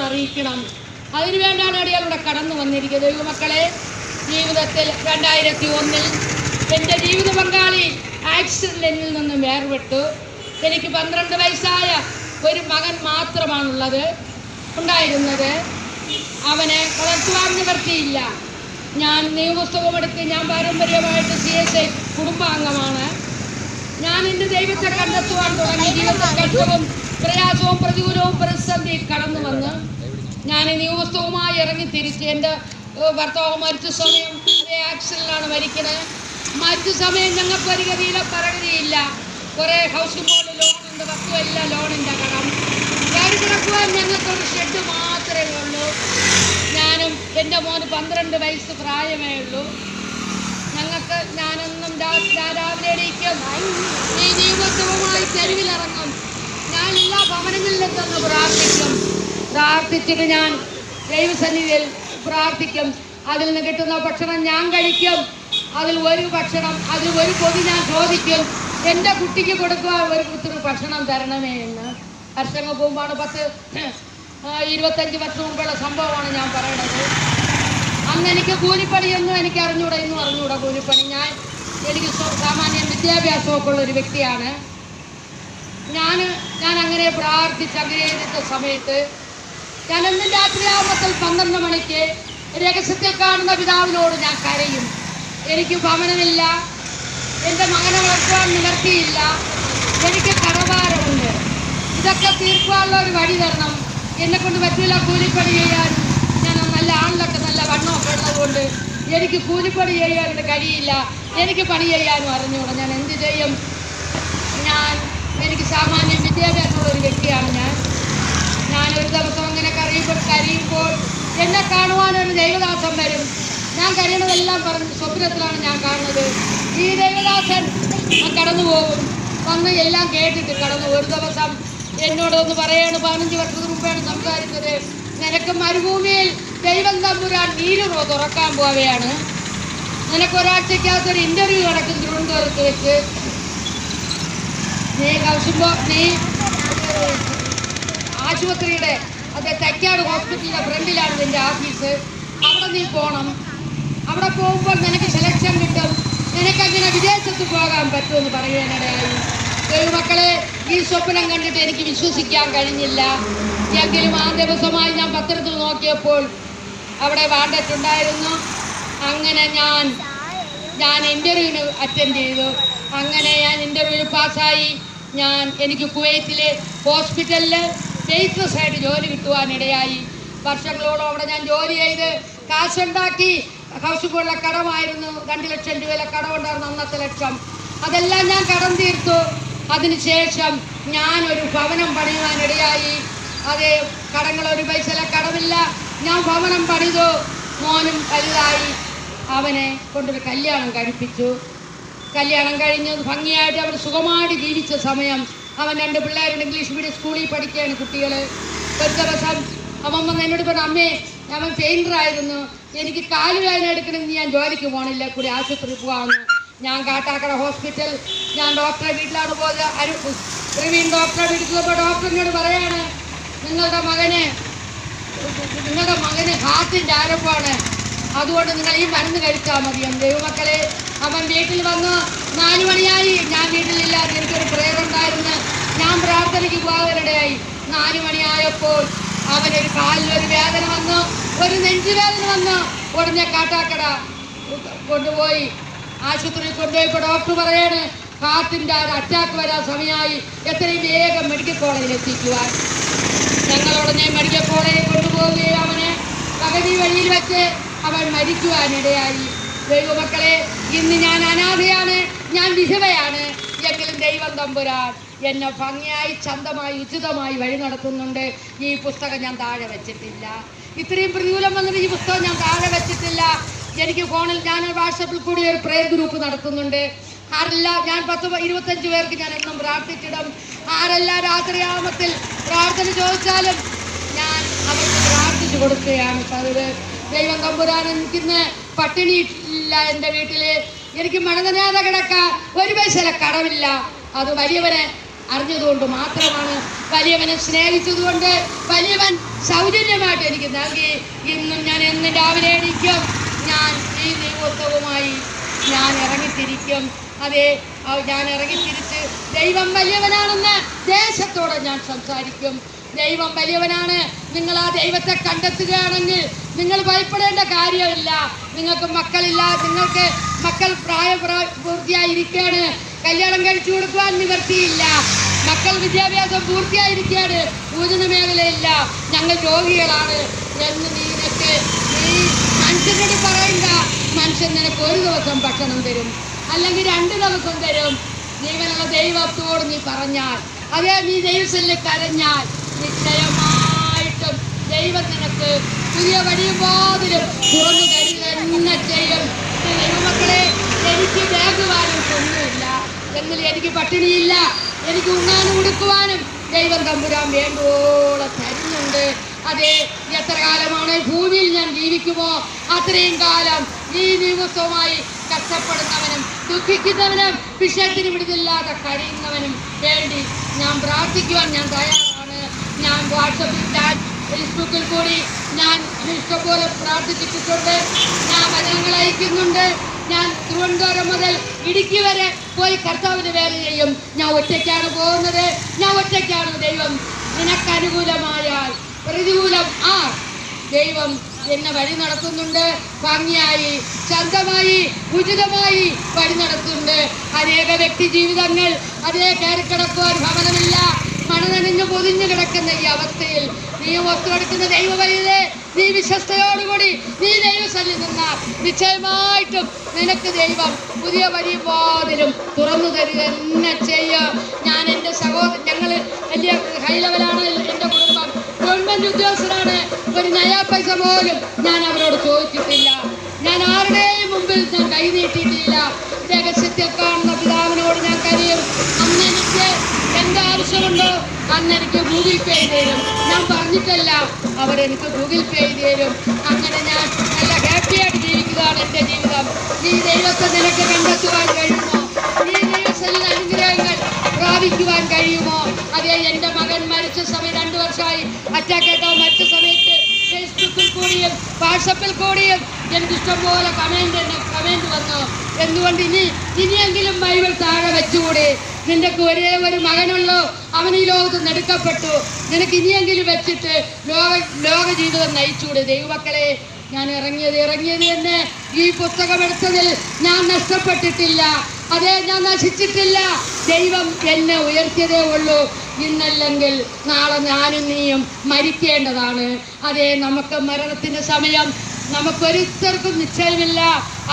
അറിയിക്കണം. അതിനുവേണ്ടാണ് അടിയാളിവിടെ കടന്നു വന്നിരിക്കുന്നത്. ദൈവമക്കളെ, ജീവിതത്തിൽ 2001 എൻ്റെ ജീവിത പങ്കാളി ആക്സിഡൻറ്റിൽ നിന്നും വേർപെട്ടു. എനിക്ക് 12 വയസ്സായ ഒരു മകൻ മാത്രമാണുള്ളത് ഉണ്ടായിരുന്നത്. അവനെ വളർത്തുവാൻ നിവർത്തിയില്ല. ഞാൻ നിയമപുസ്തകമെടുത്ത് ഞാൻ പാരമ്പര്യമായിട്ട് CSI കുടുംബാംഗമാണ്. ഞാൻ എൻ്റെ ദൈവത്തെ കണ്ടെത്തുവാൻ തുടങ്ങി. ജീവിതത്തിൽ കഷ്ടവും പ്രയാസവും പ്രതികൂലവും പ്രതിസന്ധി കടന്നു വന്ന് ഞാൻ നിയമപുസ്തകവുമായി ഇറങ്ങി തിരിച്ച് എൻ്റെ ഭർത്താവ് മരിച്ച സമയം അതേ ആക്സിഡൻറ്റിലാണ് മരിക്കുന്നത്. മരിച്ച സമയം ഞങ്ങൾക്ക് ഒരു ഗതിയിലെ പരഗതിയില്ല. കുറേ ഹൗസിംഗ് ബോർഡ് ലോണുണ്ട്, വസ്തുവല്ല ലോണിൻ്റെ കടം. കയറി കിടക്കുവാൻ ഞങ്ങൾക്കൊരു ഷെഡ് മാത്രമേ ഉള്ളൂ. ഞാനും എൻ്റെ മോന് 12 വയസ്സ് പ്രായമേ ഉള്ളൂ. ഞങ്ങൾക്ക് ഞാനെന്നും രാവിലെ എണീക്കും, ഈ ജീവിതവുമായി തെരുവിലിറങ്ങും. ഞാൻ എല്ലാ ഭവനങ്ങളിലെത്തുന്ന പ്രാർത്ഥിച്ചിട്ട് ഞാൻ ദൈവസന്നിധിയിൽ പ്രാർത്ഥിക്കും. അതിൽ നിന്ന് കിട്ടുന്ന ഭക്ഷണം ഞാൻ കഴിക്കും. അതിൽ ഒരു പൊതി ഞാൻ ചോദിക്കും, എൻ്റെ കുട്ടിക്ക് കൊടുക്കുവാൻ ഒരു കുത്തിരി ഭക്ഷണം തരണമേ എന്ന്. വർഷങ്ങൾ പോകുമ്പോഴാണ് 25 വർഷം മുമ്പുള്ള സംഭവമാണ് ഞാൻ പറയുന്നത്. അന്ന് എനിക്ക് കൂലിപ്പണിയൊന്നും എനിക്ക് അറിഞ്ഞൂടാ, ഇന്നും അറിഞ്ഞൂടാ കൂലിപ്പണി. എനിക്ക് സാമാന്യ വിദ്യാഭ്യാസമൊക്കെ ഉള്ളൊരു വ്യക്തിയാണ്. ഞാൻ അങ്ങനെ പ്രാർത്ഥിച്ച് അങ്ങനെ ഇരുന്ന സമയത്ത് ഞാൻ എന്നും രാത്രിയാമത്തിൽ 12 മണിക്ക് രഹസ്യത്തിൽ കാണുന്ന പിതാവിനോട് ഞാൻ കരയും. എനിക്ക് ഭവനമില്ല, എൻ്റെ മകനെ വളർത്തുവാൻ നിവർത്തിയില്ല, എനിക്ക് കടഭാരമുണ്ട്, ഇതൊക്കെ തീർക്കാനുള്ള ഒരു വഴി തരണം. എന്നെക്കൊണ്ട് പറ്റില്ല കൂലിപ്പണി ചെയ്യാൻ. ഞാൻ നല്ല ആളിലൊക്കെ നല്ല വണ്ണമൊക്കെ ഉള്ളതുകൊണ്ട് എനിക്ക് കൂലിപ്പണി ചെയ്യാനായിട്ട് കഴിയില്ല. എനിക്ക് പണി ചെയ്യാനും അറിഞ്ഞുകൂടാ. ഞാൻ എന്ത് ചെയ്യും? എനിക്ക് സാമാന്യം വിദ്യാഭ്യാസമുള്ള ഒരു വ്യക്തിയാണ്. ഞാനൊരു ദിവസം അങ്ങനെ കരയുമ്പോൾ എന്നെ കാണുവാനൊരു ദൈവദാസൻ വരും. ഞാൻ കരയണതെല്ലാം പറഞ്ഞ് സ്വപ്നത്തിലാണ് ഞാൻ കാണുന്നത്. ഈ ദൈവദാസൻ കടന്നു പോകും, വന്ന് എല്ലാം കേട്ടിട്ട് കടന്നു. ഒരു ദിവസം എന്നോടൊന്ന് പറയാണ്, 15 വർഷത്തിന് മുമ്പാണ് സംസാരിച്ചത്, നിനക്ക് മരുഭൂമിയിൽ ദൈവം തമ്പുരാൻ നീരുറോ തുറക്കാൻ പോവുകയാണ്, നിനക്ക് ഒരാഴ്ചക്കകത്തൊരു ഇൻ്റർവ്യൂ നടക്കും തിരുവനന്തപുരത്ത് വെച്ച്, നീ ആശുപത്രിയുടെ തെക്കാട് ഹോസ്പിറ്റലിൻ്റെ ഫ്രണ്ടിലാണ് നിൻ്റെ ഓഫീസ്, അവിടെ നീ പോകണം. അവിടെ പോകുമ്പോൾ നിനക്ക് സെലക്ഷൻ കിട്ടും, നിനക്കങ്ങനെ വിദേശത്ത് പോകാൻ പറ്റുമെന്ന് പറയാനിടയായി. ദൈവമക്കളെ, ഈ സ്വപ്നം കണ്ടിട്ട് എനിക്ക് വിശ്വസിക്കാൻ കഴിഞ്ഞില്ല. എങ്കിലും ആ ദിവസമായി ഞാൻ പത്രത്തിൽ നോക്കിയപ്പോൾ അവിടെ വാണ്ടിട്ടുണ്ടായിരുന്നു. അങ്ങനെ ഞാൻ ഇൻ്റർവ്യൂവിന് അറ്റൻഡ് ചെയ്തു. അങ്ങനെ ഞാൻ ഇൻ്റർവ്യൂവിന് പാസ്സായി. എനിക്ക് കുവൈറ്റിലെ ഹോസ്പിറ്റലിൽ വെയിറ്റ്രസ്സായിട്ട് ജോലി കിട്ടുവാനിടയായി. വർഷങ്ങളോളം അവിടെ ഞാൻ ജോലി ചെയ്ത് കാശുണ്ടാക്കി. ഹൗസ് ബോർഡിലെ കടമായിരുന്നു, 2 ലക്ഷം രൂപയിലെ കടമുണ്ടായിരുന്നു അന്നത്തെ ലക്ഷം. അതെല്ലാം ഞാൻ കടം തീർത്തു. അതിനുശേഷം ഞാനൊരു ഭവനം പണിയുവാനിടയായി. അതേ കടങ്ങളൊരു പൈസയിലെ കടമില്ല. ഞാൻ ഭവനം പണിതു. മോനും വലുതായി. അവനെ കൊണ്ടൊരു കല്യാണം കഴിപ്പിച്ചു. കല്യാണം കഴിഞ്ഞ് ഭംഗിയായിട്ട് അവർ സുഖമായിട്ട് ജീവിച്ച സമയം അവൻ 2 പിള്ളേരുണ്ട്, ഇംഗ്ലീഷ് മീഡിയം സ്കൂളിൽ പഠിക്കുകയാണ് കുട്ടികൾ. ഒരു ദിവസം അവൻ വന്ന് എന്നോട് പറഞ്ഞു, അമ്മേ അവൻ പെയിൻ്ററായിരുന്നു, എനിക്ക് കാലുവേദന എടുക്കണമെങ്കിൽ ഞാൻ ജോലിക്ക് പോകണില്ല, കൂടി ആശുപത്രിയിൽ പോകാമെന്ന്. ഞാൻ കാട്ടാക്കട ഹോസ്പിറ്റൽ, ഞാൻ ഡോക്ടറെ വീട്ടിലാണ് പോയത്. പ്രവീൺ ഡോക്ടറെ വീട്ടിൽ പോയപ്പോൾ ഡോക്ടറിനോട് പറയാണ്, നിങ്ങളുടെ മകന് ഹാർട്ടിൻ്റെ ആരംഭമാണ്, അതുകൊണ്ട് നിങ്ങൾ ഈ മരുന്ന് കഴിച്ചാൽ മതിയും. ദൈവമക്കളെ, അവൻ വീട്ടിൽ വന്ന് 4 മണിയായി. ഞാൻ വീട്ടിലില്ലാതെ എനിക്കൊരു പ്രേയർ ഉണ്ടായിരുന്നു. ഞാൻ പ്രാർത്ഥനയ്ക്ക് പോകാനിടയായി. 4 മണിയായപ്പോൾ അവനൊരു കാലിലൊരു വേദന വന്നു, ഒരു നെഞ്ചുവേദന വന്നു. ഉടനെ കാട്ടാക്കട കൊണ്ടുപോയി ആശുപത്രിയിൽ കൊണ്ടുപോയപ്പോൾ ഡോക്ടർ പറയാണ്, ഹാർട്ടിൻ്റെ അറ്റാക്ക് വരാൻ സമയമായി, എത്രയും വേഗം മെഡിക്കൽ കോളേജിൽ എത്തിക്കുവാൻ. ഞങ്ങളുടനെ മെഡിക്കൽ കോളേജിൽ കൊണ്ടുപോവുകയും അവനെ പകുതി വഴിയിൽ വെച്ച് അവൻ മരിക്കുവാനിടയായി. ദൈവമക്കളെ, ഇന്ന് ഞാൻ അനാഥയാണ്, ഞാൻ വിധവയാണ്. എങ്കിലും ദൈവം തമ്പുരാൻ എന്നെ ഭംഗിയായി ചന്തമായി ഉചിതമായി വഴി നടത്തുന്നുണ്ട്. ഈ പുസ്തകം ഞാൻ താഴെ വെച്ചിട്ടില്ല. ഇത്രയും പ്രതികൂലം വന്നിട്ട് ഈ പുസ്തകം ഞാൻ താഴെ വെച്ചിട്ടില്ല. എനിക്ക് ഫോണിൽ ഞാൻ വാട്സപ്പിൽ കൂടി ഒരു പ്രേയർ ഗ്രൂപ്പ് നടത്തുന്നുണ്ട്. ആരെല്ലാം ഞാൻ 10-25 പേർക്ക് ഞാൻ എന്നും പ്രാർത്ഥിച്ചിടും. ആരെല്ലാം രാത്രിയാമത്തിൽ പ്രാർത്ഥന ചോദിച്ചാലും ഞാൻ അവർക്ക് പ്രാർത്ഥിച്ചു കൊടുക്കുകയാണ് പതിവ്. ദൈവം തമ്പുരാൻ എനിക്കിന്ന് പട്ടിണി ഇല്ല. എൻ്റെ വീട്ടിൽ എനിക്ക് മണനനാഥ കിടക്കാൻ ഒരു പൈസ കടമില്ല. അത് വലിയവനെ അറിഞ്ഞതുകൊണ്ട് മാത്രമാണ്. വലിയവനെ സ്നേഹിച്ചതുകൊണ്ട് വലിയവൻ സൗജന്യമായിട്ട് എനിക്ക് നൽകി. ഇന്നും ഞാൻ എന്നും രാവിലെ എണീക്കും, ഞാൻ ഈ ദൈവത്വവുമായി ഞാൻ ഇറങ്ങിത്തിരിക്കും. അതെ, ഞാൻ ഇറങ്ങിത്തിരിച്ച് ദൈവം വലിയവനാണെന്ന് ദേശത്തോടെ ഞാൻ സംസാരിക്കും. ദൈവം വലിയവനാണ്. നിങ്ങൾ ആ ദൈവത്തെ കണ്ടെത്തുകയാണെങ്കിൽ നിങ്ങൾ ഭയപ്പെടേണ്ട കാര്യമില്ല. നിങ്ങൾക്ക് മക്കളില്ല, നിങ്ങൾക്ക് മക്കൾ പൂർത്തിയായിരിക്കുകയാണ്, കല്യാണം കഴിച്ചു കൊടുക്കുവാൻ നിവർത്തിയില്ല, മക്കൾ വിദ്യാഭ്യാസം പൂർത്തിയായിരിക്കുകയാണ്, പൂജന മേഖലയില്ല, ഞങ്ങൾ രോഗികളാണ് എന്ന് നീ മനുഷ്യനോട് പറയണ്ട. മനുഷ്യൻ നിനക്ക് ഒരു ദിവസം ഭക്ഷണം തരും, അല്ലെങ്കിൽ 2 ദിവസം തരും. ജീവനുള്ള ദൈവത്തോട് നീ പറഞ്ഞാൽ, അതേ നീ ദൈവത്തിൽ കരഞ്ഞാൽ, നിശ്ചയമായിട്ടും ദൈവം നിനക്ക് പുതിയ വലിയ വാതിലും തുറന്നു തരിക തന്നെ ചെയ്യും. ദൈവമക്കളെ, എനിക്ക് ബാഗുവാനും ഒന്നുമില്ല, എന്നാൽ എനിക്ക് പട്ടിണിയില്ല, എനിക്ക് ഉണ്ണാനും ഉടുക്കുവാനും ദൈവം തമ്പുരാൻ വേണ്ടോളം തരുന്നുണ്ട്. അതെ, എത്ര കാലമാണ് ഭൂമിയിൽ ഞാൻ ജീവിക്കുമോ അത്രയും കാലം ഈ ദിവസവുമായി കഷ്ടപ്പെടുന്നവനും ദുഃഖിക്കുന്നവനും വിഷയത്തിന് വിടുതലില്ലാതെ കരയുന്നവനും വേണ്ടി ഞാൻ പ്രാർത്ഥിക്കുവാൻ ഞാൻ തയ്യാറാണ്. ഞാൻ വാട്സപ്പിൽ, ഫേസ്ബുക്കിൽ കൂടി ഞാൻ ഇഷ്ടംപോലെ പ്രാർത്ഥിച്ചിട്ടുണ്ട്. ഞാൻ വചനങ്ങൾ അയക്കുന്നുണ്ട്. ഞാൻ തിരുവനന്തപുരം മുതൽ ഇടുക്കി വരെ പോയി കർത്താവിന് വേല ചെയ്യും. ഞാൻ ഒറ്റയ്ക്കാണ് പോകുന്നത്, ഞാൻ ഒറ്റയ്ക്കാണ്. ദൈവം നിനക്ക് അനുകൂലമായാൽ പ്രതികൂലം ദൈവം എന്നെ വഴി നടത്തുന്നുണ്ട്. ഭംഗിയായി, ശാന്തമായി, ഉചിതമായി വഴി നടത്തുന്നുണ്ട്. അനേക വ്യക്തി ജീവിതങ്ങൾ അതേ കയറിക്കിടക്കുവാൻ ഭവനമില്ല, മണനണിഞ്ഞ് പൊതിഞ്ഞു കിടക്കുന്ന ഈ അവസ്ഥയിൽ നീ ഒത്തുകൊടുക്കുന്ന ദൈവവഴിയിലെ നീ വിശ്വസ്തയോടുകൂടി നീ ദൈവസന്നിധിയിൽ നിന്നാൽ നിശ്ചയമായിട്ടും നിനക്ക് ദൈവം പുതിയ വലിയ വാതിലും തുറന്നു തരിക തന്നെ ചെയ്യും. ഞാൻ എൻ്റെ ഞങ്ങൾ വലിയ ഹൈ ലെവലാണ്. എൻ്റെ കുടുംബം ഗവൺമെൻറ് ഉദ്യോഗസ്ഥരാണ്. ഒരു നയാ പൈസ പോലും ഞാൻ അവരോട് ചോദിച്ചിട്ടില്ല. ഞാൻ ആരുടെയും മുമ്പിൽ ഞാൻ കൈനീട്ടിയിട്ടില്ല. രഹസ്യത്തിൽ കാണുന്ന പിതാവിനോട് ഞാൻ കരയും. അന്ന് എനിക്ക് എന്താവശ്യമുണ്ടോ അന്ന് എനിക്ക് ഗൂഗിൾ പേ തരും. ഞാൻ പറഞ്ഞിട്ടല്ല, അവരെനിക്ക് ഗൂഗിൾ പേ തരും. അങ്ങനെ ഞാൻ നല്ല ഹാപ്പിയായിട്ട് ജീവിക്കുകയാണ് എൻ്റെ ജീവിതം. ഈ ദൈവത്തെ നിനക്ക് കണ്ടെത്തുവാൻ കഴിയുമോ? ഈ ദൈവത്തിൽ അനുഗ്രഹങ്ങൾ പ്രാപിക്കുവാൻ കഴിയുമോ? അതേ, എൻ്റെ മകൻ മരിച്ച സമയം 2 വർഷമായി അറ്റാക്കേറ്റോ മരിച്ച സമയത്ത് ഫേസ്ബുക്കിൽ കൂടിയും വാട്സപ്പിൽ കൂടിയും എനിക്ക് ഇഷ്ടംപോലെ കമൻറ്റ് വന്നു. എന്തുകൊണ്ട് ഇനിയെങ്കിലും ബൈബിൾ താഴെ വെച്ചുകൂടെ? നിനക്ക് ഒരേ ഒരു മകനുള്ളൂ, അവൻ ഈ ലോകത്ത് നെടുക്കപ്പെട്ടു, നിനക്ക് ഇനിയെങ്കിലും വെച്ചിട്ട് ലോക ജീവിതം നയിച്ചുകൂടെ? ദൈവമക്കളെ, ഞാൻ ഇറങ്ങിയത് തന്നെ ഈ പുസ്തകം എടുത്തതിൽ ഞാൻ നഷ്ടപ്പെട്ടിട്ടില്ല. അതേ, ഞാൻ നശിച്ചിട്ടില്ല. ദൈവം എന്നെ ഉയർത്തിയതേ ഉള്ളൂ. ഇന്നല്ലെങ്കിൽ നാളെ ഞാനും നീയും മരിക്കേണ്ടതാണ്. അതേ, നമുക്ക് മരണത്തിൻ്റെ സമയം നമുക്കൊരുത്തർക്കും നിശ്ചയമില്ല.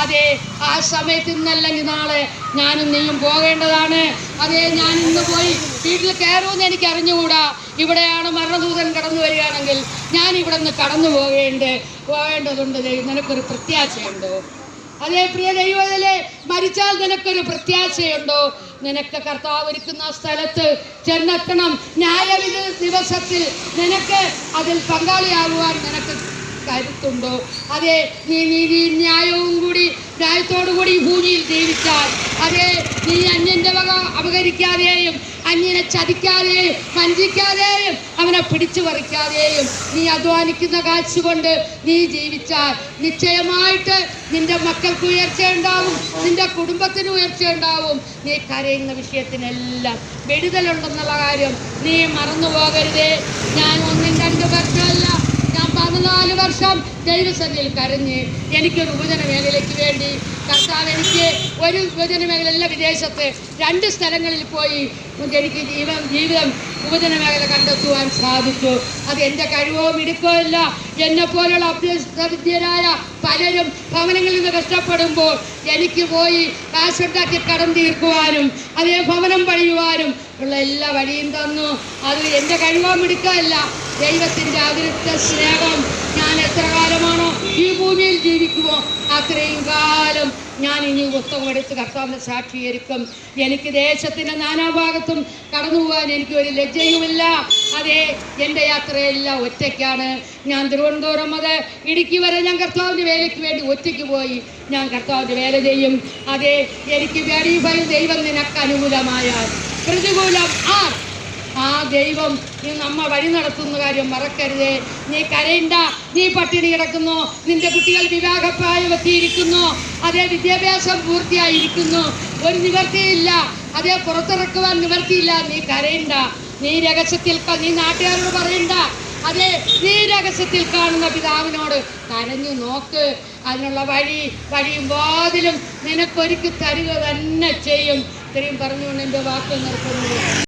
അതെ, ആ സമയത്ത് ഇന്നല്ലെങ്കിൽ നാളെ ഞാനും നീയും പോകേണ്ടതാണ്. അതേ, ഞാൻ ഇന്ന് പോയി വീട്ടിൽ കയറുമെന്ന് എനിക്ക് അറിഞ്ഞുകൂടാ. ഇവിടെയാണ് മരണദൂതൻ കടന്നു വരികയാണെങ്കിൽ ഞാൻ ഇവിടെ നിന്ന് കടന്നു പോകേണ്ടതുണ്ട്. നിനക്കൊരു പ്രത്യാശയുണ്ടോ? അതേ പ്രിയ ദൈവത്തിലെ, മരിച്ചാൽ നിനക്കൊരു പ്രത്യാശയുണ്ടോ? നിനക്ക് കർത്താവ് ഒരുക്കുന്ന സ്ഥലത്ത് ചെന്നെത്തണം. ന്യായവിധി ദിവസത്തിൽ നിനക്ക് അതിൽ പങ്കാളിയാകുവാൻ നിനക്ക് കരുത്തുണ്ടോ? അതെ, നീ ന്യായത്തോടുകൂടി ഭൂമിയിൽ ജീവിച്ചാൽ, അതെ, നീ അന്യന്റെ വക അപകരിക്കാതെയും അന്യനെ ചതിക്കാതെയും വഞ്ചിക്കാതെയും അവനെ പിടിച്ചു പറിക്കാതെയും നീ അധ്വാനിക്കുന്ന കാശ് കൊണ്ട് നീ ജീവിച്ചാൽ നിശ്ചയമായിട്ട് നിന്റെ മക്കൾക്ക് ഉയർച്ചയുണ്ടാവും, നിന്റെ കുടുംബത്തിന് ഉയർച്ചയുണ്ടാവും. നീ കരയുന്ന വിഷയത്തിനെല്ലാം വിടുതലുണ്ടെന്നുള്ള കാര്യം നീ മറന്നു പോകരുതേ. ഞാൻ 1-2 വർഷമല്ല, ഞാൻ 14 വർഷം ദൈവസന്നിധിയിൽ കരഞ്ഞ് എനിക്കൊരു യുവജന മേഖലയ്ക്ക് വേണ്ടി കർത്താവ് എനിക്ക് ഒരു യുവജന മേഖലയല്ല, വിദേശത്ത് 2 സ്ഥലങ്ങളിൽ പോയി എനിക്ക് ജീവിതം യുവജന മേഖല കണ്ടെത്തുവാൻ സാധിച്ചു. അത് എൻ്റെ കഴിവോ മിടുക്കോ ഇല്ല. എന്നെപ്പോലുള്ള അഭ്യസ്തവിദ്യരായ പലരും ഭവനങ്ങളിൽ നിന്ന് കഷ്ടപ്പെടുമ്പോൾ എനിക്ക് പോയി കാശുണ്ടാക്കി കടം തീർക്കുവാനും അതേ ഭവനം പണിയുവാനും ഉള്ള എല്ലാ വഴിയും തന്നു. അത് എൻ്റെ കഴിവോ മിടുക്കോ അല്ല, ദൈവത്തിൻ്റെ അതിരുത്ത സ്നേഹം. ഞാൻ എത്ര കാലമാണോ ഈ ഭൂമിയിൽ ജീവിക്കുമോ അത്രയും കാലം ഞാൻ ഇനി പുസ്തകമെടുത്ത് കർത്താവിനെ സാക്ഷീകരിക്കും. എനിക്ക് ദേശത്തിൻ്റെ നാനാഭാഗത്തും കടന്നു പോകാൻ എനിക്ക് ഒരു ലജ്ജയുമില്ല. അതേ, എൻ്റെ യാത്രയെല്ലാം ഒറ്റയ്ക്കാണ്. ഞാൻ തിരുവനന്തപുരം മുതൽ ഇടുക്കി വരെ ഞാൻ കർത്താവിൻ്റെ വേലയ്ക്ക് വേണ്ടി ഒറ്റയ്ക്ക് പോയി ഞാൻ കർത്താവിൻ്റെ വേല ചെയ്യും. അതേ, എനിക്ക് ദൈവം നിനക്ക് അനുകൂലമായാൽ പ്രതികൂലം ആർ? ആ ദൈവം നീ നമ്മ വഴി നടത്തുന്ന കാര്യം മറക്കരുതേ. നീ കരയണ്ട. നീ പട്ടിണി കിടക്കുന്നു, നിന്റെ കുട്ടികൾ വിവാഹപ്രായമെത്തിയിരിക്കുന്നു, അതേ വിദ്യാഭ്യാസം പൂർത്തിയായിരിക്കുന്നു, ഒരു നിവർത്തിയില്ല, അതേ പുറത്തിറക്കുവാൻ നിവർത്തിയില്ല. നീ കരയണ്ട. നീ രഹസ്യത്തിൽ, നീ നാട്ടുകാരോട് പറയണ്ട. അതെ, നീ രഹസ്യത്തിൽ കാണുന്ന പിതാവിനോട് കരഞ്ഞു നോക്ക്. അതിനുള്ള വഴിയും വാതിലും നിനക്കൊരുക്കി തരിക തന്നെ ചെയ്യും. ഇത്രയും പറഞ്ഞുകൊണ്ട് എൻ്റെ വാക്ക് നിർത്തുന്നു.